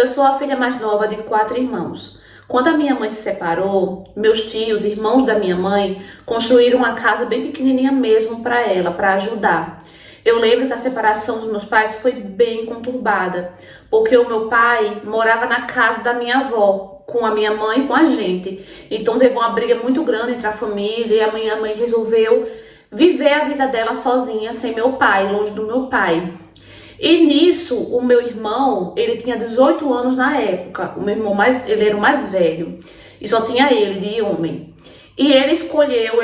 Eu sou a filha mais nova de 4 irmãos. Quando a minha mãe se separou, meus tios, irmãos da minha mãe, construíram uma casa bem pequenininha mesmo para ela, para ajudar. Eu lembro que a separação dos meus pais foi bem conturbada, porque o meu pai morava na casa da minha avó, com a minha mãe e com a gente. Então teve uma briga muito grande entre a família e a minha mãe resolveu viver a vida dela sozinha, sem meu pai, longe do meu pai. E nisso, o meu irmão, ele tinha 18 anos na época. O meu irmão, ele era o mais velho. E só tinha ele, de homem. E ele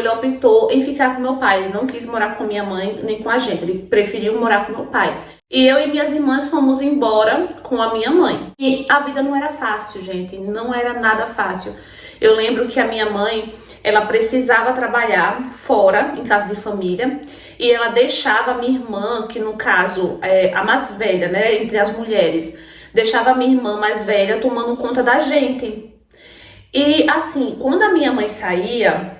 optou em ficar com meu pai. Ele não quis morar com minha mãe, nem com a gente. Ele preferiu morar com meu pai. E eu e minhas irmãs fomos embora com a minha mãe. E a vida não era fácil, gente. Não era nada fácil. Eu lembro que a minha mãe, ela precisava trabalhar fora, em casa de família, e ela deixava a minha irmã, que no caso é a mais velha, né, entre as mulheres, deixava a minha irmã mais velha tomando conta da gente. E assim, quando a minha mãe saía,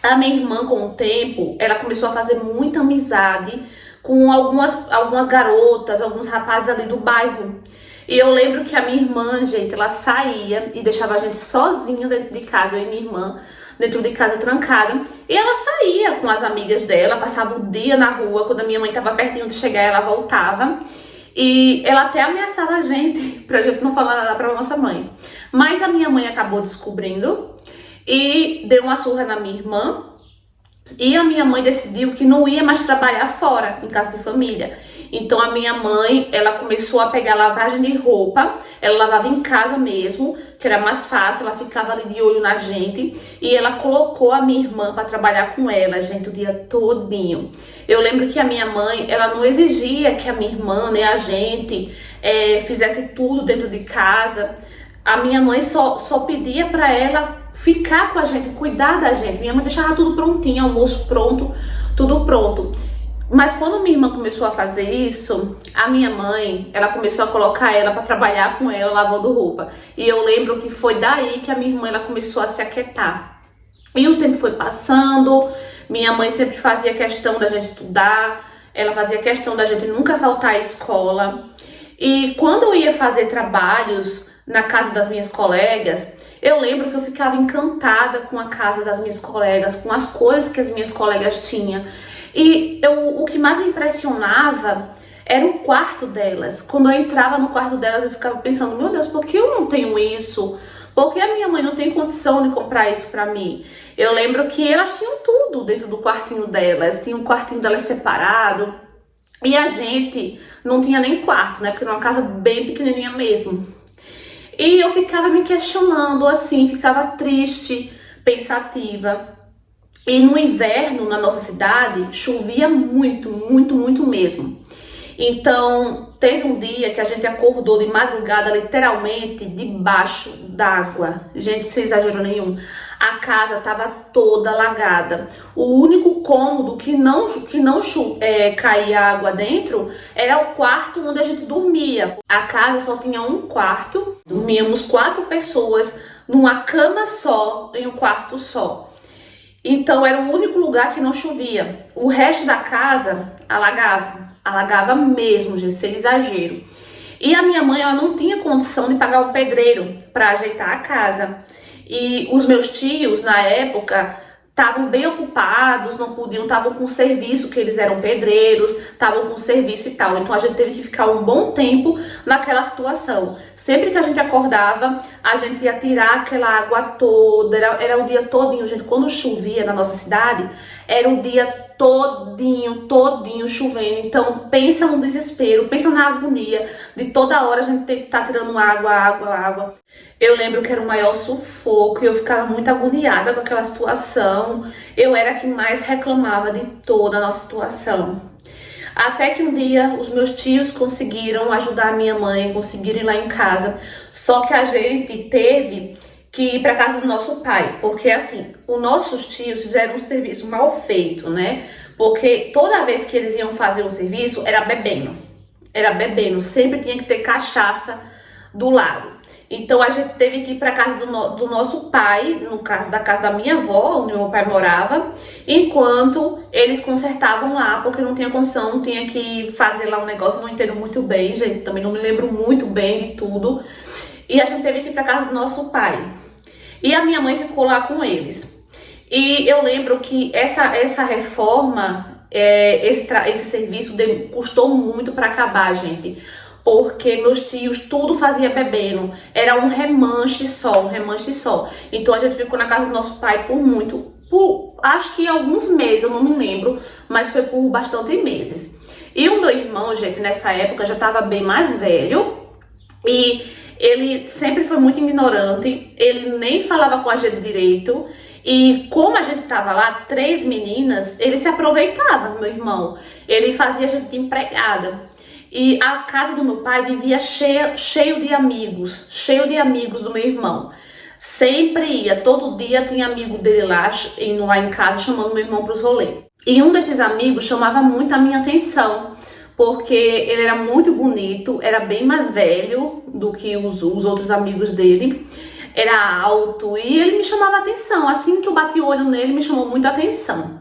a minha irmã, com o tempo, ela começou a fazer muita amizade com algumas garotas, alguns rapazes ali do bairro. E eu lembro que a minha irmã, gente, ela saía e deixava a gente sozinha dentro de casa, eu e minha irmã, dentro de casa trancada. E ela saía com as amigas dela, passava o dia na rua. Quando a minha mãe estava pertinho de chegar, ela voltava. E ela até ameaçava a gente, pra gente não falar nada pra nossa mãe. Mas a minha mãe acabou descobrindo e deu uma surra na minha irmã. E a minha mãe decidiu que não ia mais trabalhar fora, em casa de família. Então a minha mãe, ela começou a pegar lavagem de roupa, ela lavava em casa mesmo, que era mais fácil, ela ficava ali de olho na gente, e ela colocou a minha irmã para trabalhar com ela, gente, o dia todinho. Eu lembro que a minha mãe, ela não exigia que a minha irmã, nem a gente, fizesse tudo dentro de casa. A minha mãe só pedia para ela ficar com a gente, cuidar da gente. Minha mãe deixava tudo prontinho, almoço pronto, tudo pronto. Mas quando minha irmã começou a fazer isso, a minha mãe, ela começou a colocar ela para trabalhar com ela lavando roupa. E eu lembro que foi daí que a minha irmã, ela começou a se aquietar. E o tempo foi passando, minha mãe sempre fazia questão da gente estudar, ela fazia questão da gente nunca faltar à escola. E quando eu ia fazer trabalhos na casa das minhas colegas, eu lembro que eu ficava encantada com a casa das minhas colegas, com as coisas que as minhas colegas tinham. E o que mais me impressionava era o quarto delas. Quando eu entrava no quarto delas, eu ficava pensando, meu Deus, por que eu não tenho isso? Por que a minha mãe não tem condição de comprar isso pra mim? Eu lembro que elas tinham tudo dentro do quartinho delas. Tinha um quartinho delas separado. E a gente não tinha nem quarto, né? Porque era uma casa bem pequenininha mesmo. E eu ficava me questionando, assim, ficava triste, pensativa. E no inverno, na nossa cidade, chovia muito, muito, muito mesmo. Então, teve um dia que a gente acordou de madrugada, literalmente, debaixo d'água. Gente, sem exagero nenhum. A casa estava toda alagada. O único cômodo que não caía água dentro era o quarto onde a gente dormia. A casa só tinha um quarto. Dormíamos 4 pessoas numa cama só, em um quarto só. Então era o único lugar que não chovia. O resto da casa alagava mesmo, gente, sem exagero. E a minha mãe, ela não tinha condição de pagar um pedreiro para ajeitar a casa. E os meus tios, na época, estavam bem ocupados, não podiam, estavam com serviço, que eles eram pedreiros, estavam com serviço e tal. Então a gente teve que ficar um bom tempo naquela situação. Sempre que a gente acordava, a gente ia tirar aquela água toda, era o dia todinho, gente. Quando chovia na nossa cidade, era o dia todinho chovendo. Então pensa no desespero, pensa na agonia de toda hora a gente ter que estar tirando água. Eu lembro que era o maior sufoco e eu ficava muito agoniada com aquela situação. Eu era a que mais reclamava de toda a nossa situação. Até que um dia os meus tios conseguiram ajudar a minha mãe, conseguiram ir lá em casa. Só que a gente teve que ir para casa do nosso pai, porque assim, os nossos tios fizeram um serviço mal feito, né? Porque toda vez que eles iam fazer um serviço, era bebendo, sempre tinha que ter cachaça do lado. Então a gente teve que ir para casa do nosso pai, no caso da casa da minha avó, onde meu pai morava, enquanto eles consertavam lá, porque não tinha condição, tinha que fazer lá um negócio, não entendo muito bem, gente, também não me lembro muito bem de tudo. E a gente teve que ir para casa do nosso pai. E a minha mãe ficou lá com eles. E eu lembro que essa reforma, esse serviço custou muito para acabar, gente. Porque meus tios tudo fazia bebendo. Era um remanche só, um remanche só. Então a gente ficou na casa do nosso pai acho que alguns meses, eu não me lembro, mas foi por bastante meses. E o meu irmão, gente, nessa época já estava bem mais velho. E ele sempre foi muito ignorante, ele nem falava com a gente direito. E como a gente tava lá, 3 meninas, ele se aproveitava, meu irmão. Ele fazia a gente de empregada. E a casa do meu pai vivia cheio de amigos do meu irmão. Sempre ia, todo dia tinha amigo dele lá, indo lá em casa, chamando meu irmão pros rolês. E um desses amigos chamava muito a minha atenção, porque ele era muito bonito, era bem mais velho do que os outros amigos dele, era alto e ele me chamava a atenção. Assim que eu bati o olho nele, me chamou muita atenção.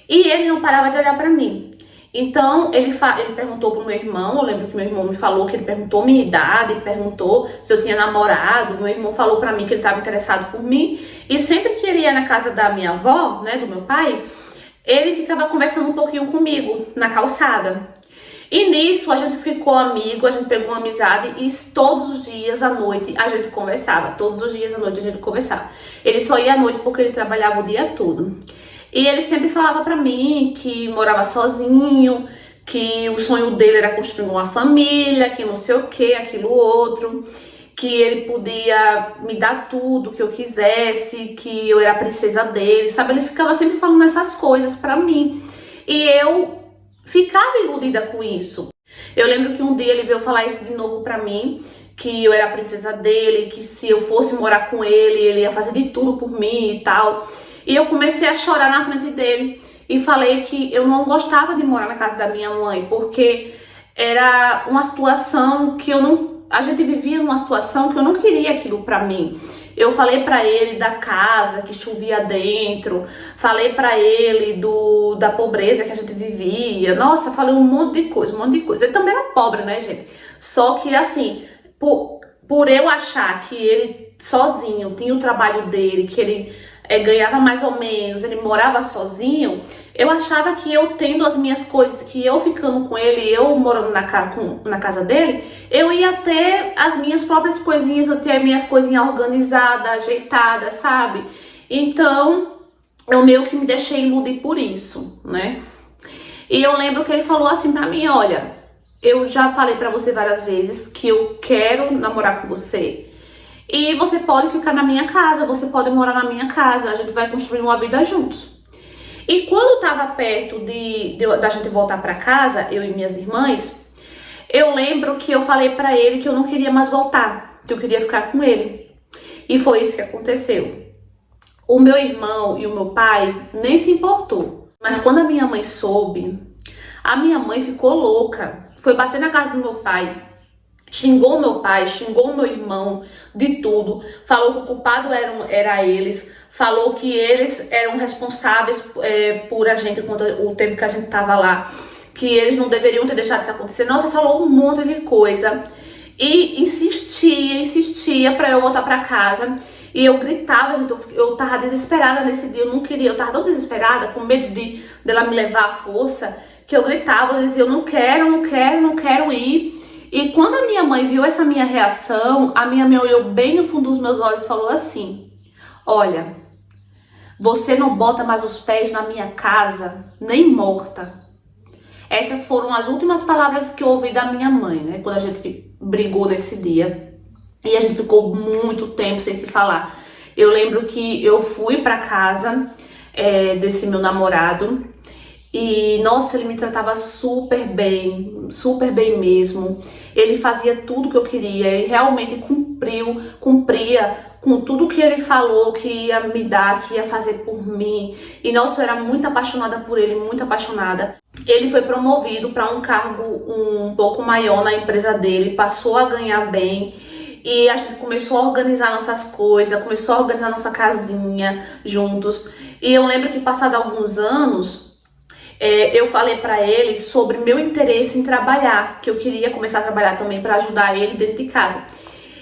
E ele não parava de olhar pra mim. Então, ele perguntou pro meu irmão, eu lembro que meu irmão me falou que ele perguntou minha idade, perguntou se eu tinha namorado, meu irmão falou pra mim que ele estava interessado por mim, e sempre que ele ia na casa da minha avó, né, do meu pai, ele ficava conversando um pouquinho comigo, na calçada. E nisso a gente ficou amigo, a gente pegou uma amizade e todos os dias à noite a gente conversava, todos os dias à noite a gente conversava. Ele só ia à noite porque ele trabalhava o dia todo. E ele sempre falava pra mim que morava sozinho, que o sonho dele era construir uma família, que não sei o que, aquilo outro, que ele podia me dar tudo que eu quisesse, que eu era a princesa dele, sabe? Ele ficava sempre falando essas coisas pra mim. E eu ficava iludida com isso. Eu lembro que um dia ele veio falar isso de novo pra mim, que eu era a princesa dele, que se eu fosse morar com ele ia fazer de tudo por mim e tal. E eu comecei a chorar na frente dele e falei que eu não gostava de morar na casa da minha mãe, porque era uma situação que a gente vivia numa situação que eu não queria aquilo pra mim. Eu falei pra ele da casa que chovia dentro, falei pra ele da pobreza que a gente vivia. Nossa, falei um monte de coisa, um monte de coisa. Ele também era pobre, né, gente? Só que assim, por eu achar que ele sozinho tinha o trabalho dele, que ele ganhava mais ou menos, ele morava sozinho, eu achava que eu tendo as minhas coisas, que eu ficando com ele, eu morando na casa dele, eu ia ter as minhas próprias coisinhas, eu ter as minhas coisinhas organizadas, ajeitadas, sabe? Então, eu meio que me deixei iludir por isso, né? E eu lembro que ele falou assim pra mim, olha, eu já falei pra você várias vezes que eu quero namorar com você. E você pode ficar na minha casa, você pode morar na minha casa, a gente vai construir uma vida juntos. E quando tava perto da gente voltar pra casa, eu e minhas irmãs, eu lembro que eu falei pra ele que eu não queria mais voltar, que eu queria ficar com ele. E foi isso que aconteceu. O meu irmão e o meu pai nem se importou. Mas quando a minha mãe soube, a minha mãe ficou louca. Foi bater na casa do meu pai. Xingou meu pai, xingou meu irmão, de tudo. Falou que o culpado era eles. Falou que eles eram responsáveis por a gente, o tempo que a gente tava lá. Que eles não deveriam ter deixado isso acontecer. Nossa, falou um monte de coisa. E insistia pra eu voltar pra casa. E eu gritava, gente, eu tava desesperada nesse dia. Eu não queria, eu tava tão desesperada, com medo dela me levar à força, que eu gritava, eu dizia, eu não quero ir. E quando a minha mãe viu essa minha reação, a minha mãe olhou bem no fundo dos meus olhos e falou assim, olha, você não bota mais os pés na minha casa, nem morta. Essas foram as últimas palavras que eu ouvi da minha mãe, né, quando a gente brigou nesse dia. E a gente ficou muito tempo sem se falar. Eu lembro que eu fui pra casa desse meu namorado. E, nossa, ele me tratava super bem mesmo. Ele fazia tudo que eu queria, ele realmente cumpria com tudo que ele falou que ia me dar, que ia fazer por mim. E, nossa, eu era muito apaixonada por ele, muito apaixonada. Ele foi promovido para um cargo um pouco maior na empresa dele, passou a ganhar bem. E a gente começou a organizar nossas coisas, começou a organizar nossa casinha juntos. E eu lembro que passado alguns anos, eu falei pra ele sobre meu interesse em trabalhar, que eu queria começar a trabalhar também para ajudar ele dentro de casa.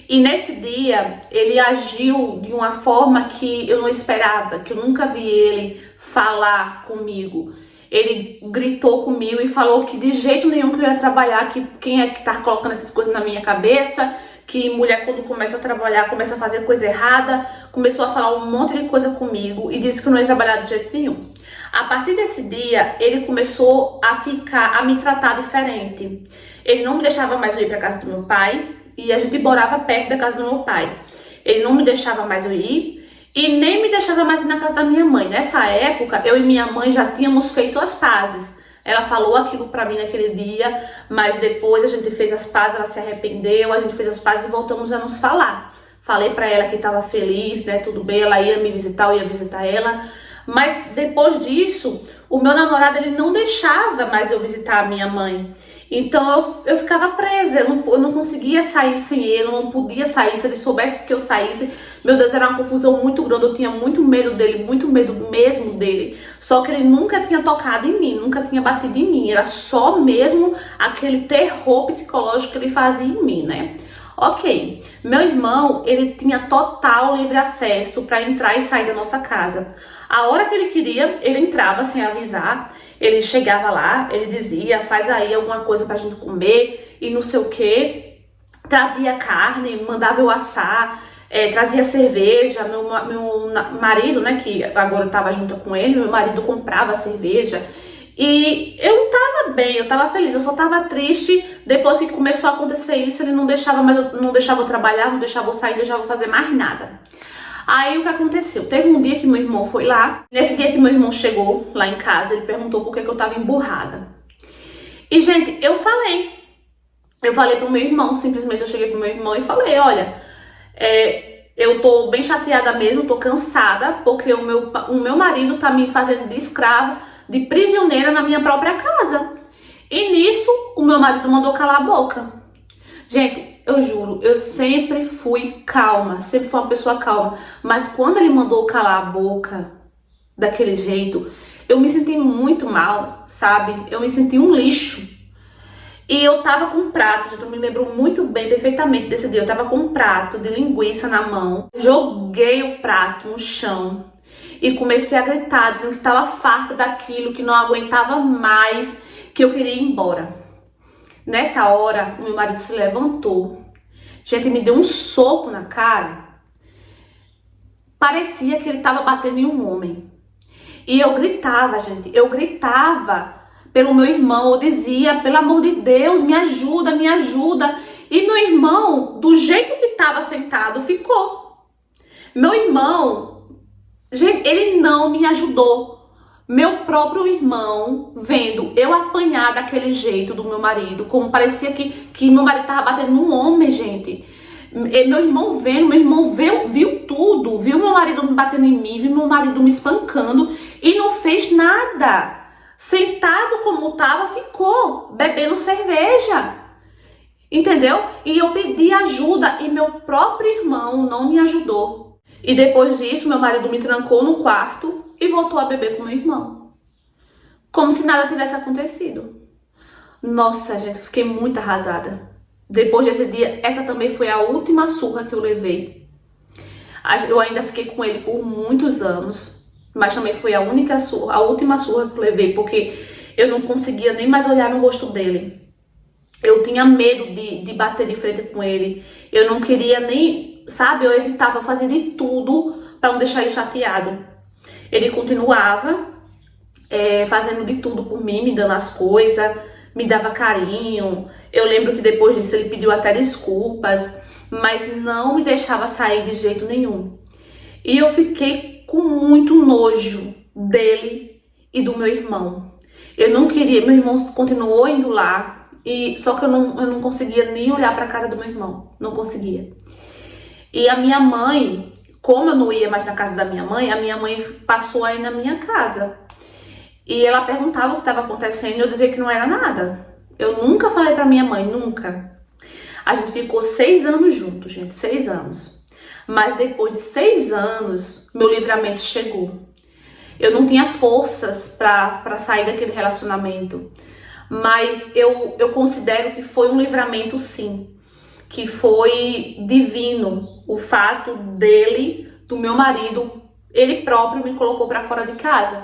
E nesse dia, ele agiu de uma forma que eu não esperava, que eu nunca vi ele falar comigo. Ele gritou comigo e falou que de jeito nenhum que eu ia trabalhar, que quem é que tá colocando essas coisas na minha cabeça, que mulher quando começa a trabalhar, começa a fazer coisa errada, começou a falar um monte de coisa comigo e disse que eu não ia trabalhar de jeito nenhum. A partir desse dia, ele começou a me tratar diferente. Ele não me deixava mais eu ir para casa do meu pai, e a gente morava perto da casa do meu pai. Ele não me deixava mais eu ir e nem me deixava mais ir na casa da minha mãe. Nessa época, eu e minha mãe já tínhamos feito as pazes. Ela falou aquilo pra mim naquele dia, mas depois a gente fez as pazes, ela se arrependeu, a gente fez as pazes e voltamos a nos falar. Falei pra ela que tava feliz, né, tudo bem, ela ia me visitar, eu ia visitar ela. Mas depois disso, o meu namorado, ele não deixava mais eu visitar a minha mãe. Então eu ficava presa, eu não conseguia sair sem ele, eu não podia sair. Se ele soubesse que eu saísse, meu Deus, era uma confusão muito grande. Eu tinha muito medo dele, muito medo mesmo dele. Só que ele nunca tinha tocado em mim, nunca tinha batido em mim. Era só mesmo aquele terror psicológico que ele fazia em mim, né? Ok, meu irmão, ele tinha total livre acesso para entrar e sair da nossa casa. A hora que ele queria, ele entrava sem avisar, ele chegava lá, ele dizia, faz aí alguma coisa pra gente comer e não sei o que, trazia carne, mandava eu assar, trazia cerveja, meu marido, né, que agora eu tava junto com ele, meu marido comprava cerveja. E eu tava bem, eu tava feliz, eu só tava triste depois que começou a acontecer isso. Ele não deixava mais, não deixava eu trabalhar, não deixava eu sair, não deixava eu fazer mais nada. Aí o que aconteceu? Teve um dia que meu irmão foi lá. Nesse dia que meu irmão chegou lá em casa, ele perguntou por que eu tava emburrada. E gente, eu falei pro meu irmão, simplesmente eu cheguei pro meu irmão e falei, olha, eu tô bem chateada mesmo, tô cansada, porque o meu marido tá me fazendo de escrava, de prisioneira na minha própria casa. E nisso, o meu marido mandou calar a boca. Gente, eu juro, eu sempre fui calma, sempre fui uma pessoa calma. Mas quando ele mandou calar a boca daquele jeito, eu me senti muito mal, sabe? Eu me senti um lixo. E eu tava com um prato, eu me lembro muito bem, perfeitamente desse dia. Eu tava com um prato de linguiça na mão, joguei o prato no chão e comecei a gritar, dizendo que tava farta daquilo, que não aguentava mais, que eu queria ir embora. Nessa hora, o meu marido se levantou. Gente, me deu um soco na cara. Parecia que ele tava batendo em um homem. E eu gritava, gente, eu gritava pelo meu irmão, eu dizia, pelo amor de Deus, me ajuda, me ajuda. E meu irmão, do jeito que estava sentado, ficou. Meu irmão, gente, ele não me ajudou. Meu próprio irmão, vendo eu apanhar daquele jeito do meu marido, como parecia que meu marido estava batendo num homem, gente. Meu irmão viu tudo, viu meu marido me batendo em mim, viu meu marido me espancando e não fez nada. Sentado como tava, ficou bebendo cerveja, entendeu? E eu pedi ajuda e meu próprio irmão não me ajudou. E depois disso, meu marido me trancou no quarto e voltou a beber com meu irmão, como se nada tivesse acontecido. Nossa, gente, fiquei muito arrasada. Depois desse dia, essa também foi a última surra que eu levei. Eu ainda fiquei com ele por muitos anos, mas também foi a última surra que eu levei, porque eu não conseguia nem mais olhar no rosto dele. Eu tinha medo de bater de frente com ele. Eu não queria nem, sabe, eu evitava fazer de tudo para não deixar ele chateado. Ele continuava fazendo de tudo por mim, me dando as coisas, me dava carinho. Eu lembro que depois disso ele pediu até desculpas, mas não me deixava sair de jeito nenhum. E eu fiquei com muito nojo dele e do meu irmão. Eu não queria, meu irmão continuou indo lá, só que eu não conseguia nem olhar para a cara do meu irmão, não conseguia. E a minha mãe, como eu não ia mais na casa da minha mãe, a minha mãe passou aí na minha casa. E ela perguntava o que estava acontecendo e eu dizia que não era nada. Eu nunca falei pra minha mãe, nunca. A gente ficou 6 anos juntos, gente, 6 anos. Mas depois de 6 anos, meu livramento chegou. Eu não tinha forças para sair daquele relacionamento. Mas eu considero que foi um livramento, sim. Que foi divino o fato dele, do meu marido, ele próprio me colocou para fora de casa.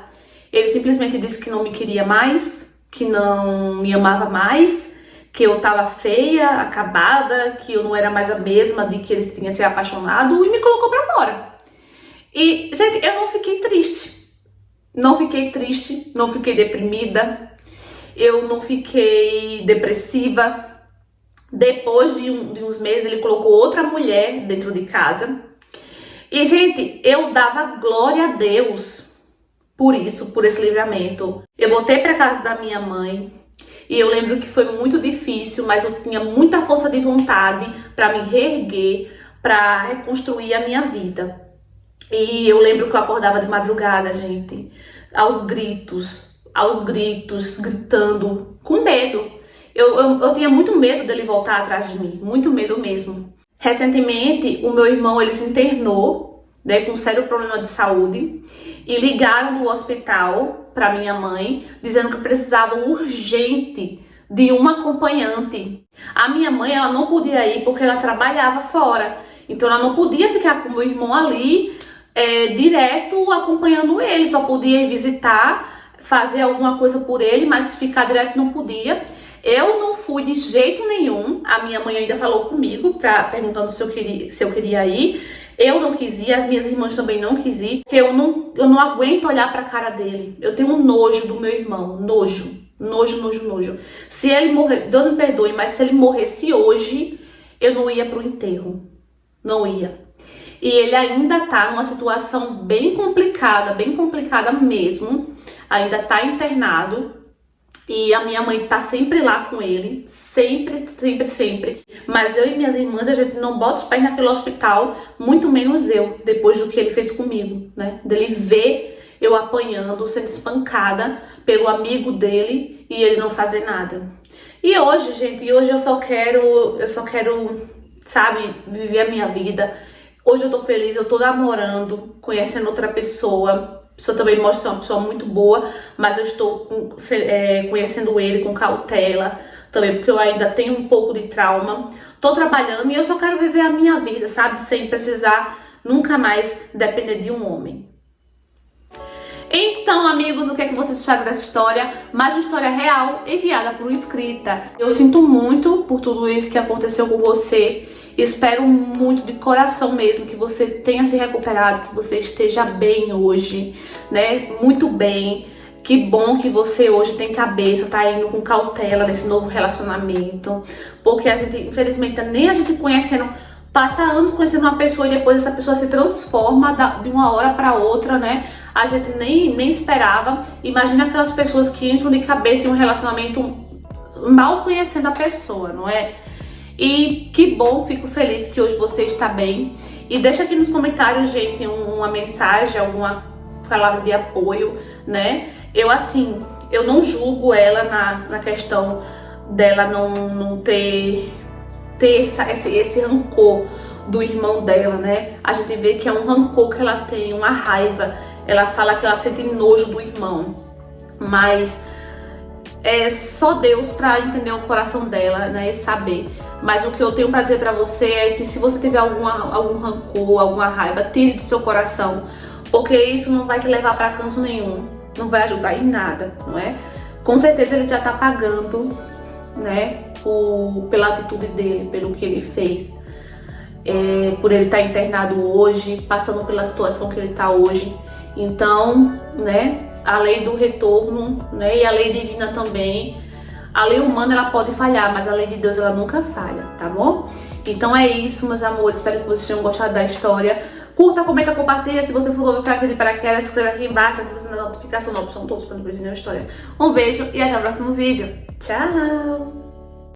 Ele simplesmente disse que não me queria mais, que não me amava mais, que eu tava feia, acabada, que eu não era mais a mesma de que ele tinha se apaixonado, e me colocou para fora. E, gente, eu não fiquei triste. Não fiquei triste, não fiquei deprimida, eu não fiquei depressiva. Depois de uns meses, ele colocou outra mulher dentro de casa. E, gente, eu dava glória a Deus por isso, por esse livramento. Eu voltei para casa da minha mãe e eu lembro que foi muito difícil, mas eu tinha muita força de vontade para me reerguer, para reconstruir a minha vida. E eu lembro que eu acordava de madrugada, gente, aos gritos, gritando, com medo. Eu tinha muito medo dele voltar atrás de mim, muito medo mesmo. Recentemente, o meu irmão, ele se internou, né, com um sério problema de saúde, e ligaram no hospital para minha mãe, dizendo que precisava urgente de uma acompanhante. A minha mãe, ela não podia ir porque ela trabalhava fora, então ela não podia ficar com o meu irmão ali, direto acompanhando ele, só podia ir visitar, fazer alguma coisa por ele, mas ficar direto não podia. Eu não fui de jeito nenhum. A minha mãe ainda falou comigo, perguntando se eu queria ir. Eu não quis ir, as minhas irmãs também não quis ir, porque eu não aguento olhar pra cara dele. Eu tenho um nojo do meu irmão, nojo. Se ele morrer, Deus me perdoe, mas se ele morresse hoje, eu não ia pro enterro. Não ia. E ele ainda tá numa situação bem complicada mesmo. Ainda tá internado. E a minha mãe tá sempre lá com ele, sempre. Mas eu e minhas irmãs, a gente não bota os pés naquele hospital, muito menos eu, depois do que ele fez comigo, né? Dele ver eu apanhando, sendo espancada pelo amigo dele e ele não fazer nada. E hoje, gente, eu só quero, sabe, viver a minha vida. Hoje eu tô feliz, eu tô namorando, conhecendo outra pessoa. A pessoa também mostra ser uma pessoa muito boa, mas eu estou conhecendo ele com cautela também, porque eu ainda tenho um pouco de trauma. Tô trabalhando e eu só quero viver a minha vida, sabe? Sem precisar nunca mais depender de um homem. Então, amigos, o que é que vocês acharam dessa história? Mais uma história real enviada por escrita. Eu sinto muito por tudo isso que aconteceu com você. Espero muito de coração mesmo que você tenha se recuperado, que você esteja bem hoje, né? Muito bem. Que bom que você hoje tem cabeça, tá indo com cautela nesse novo relacionamento. Porque a gente, infelizmente, nem a gente conhecendo, passa anos conhecendo uma pessoa e depois essa pessoa se transforma de uma hora para outra, né? A gente nem esperava. Imagina aquelas pessoas que entram de cabeça em um relacionamento mal conhecendo a pessoa, não é? E que bom, fico feliz que hoje você está bem. E deixa aqui nos comentários, gente, uma mensagem, alguma palavra de apoio, né? Eu não julgo ela na questão dela não ter esse rancor do irmão dela, né? A gente vê que é um rancor que ela tem, uma raiva. Ela fala que ela sente nojo do irmão, mas é só Deus pra entender o coração dela, né, e saber. Mas o que eu tenho pra dizer pra você é que se você tiver algum rancor, alguma raiva, tire do seu coração, porque isso não vai te levar pra canto nenhum, não vai ajudar em nada, não é? Com certeza ele já tá pagando, né, pela atitude dele, pelo que ele fez, por ele estar internado hoje, passando pela situação que ele tá hoje. Então, né, a lei do retorno, né, e a lei divina também. A lei humana ela pode falhar, mas a lei de Deus ela nunca falha, tá bom? Então é isso, meus amores. Espero que vocês tenham gostado da história. Curta, comenta, compartilha. Se você for novo para aqui de paraquedas, se inscreva aqui embaixo, ativa a notificação na opção todos para não perder nenhuma história. Um beijo e até o próximo vídeo. Tchau!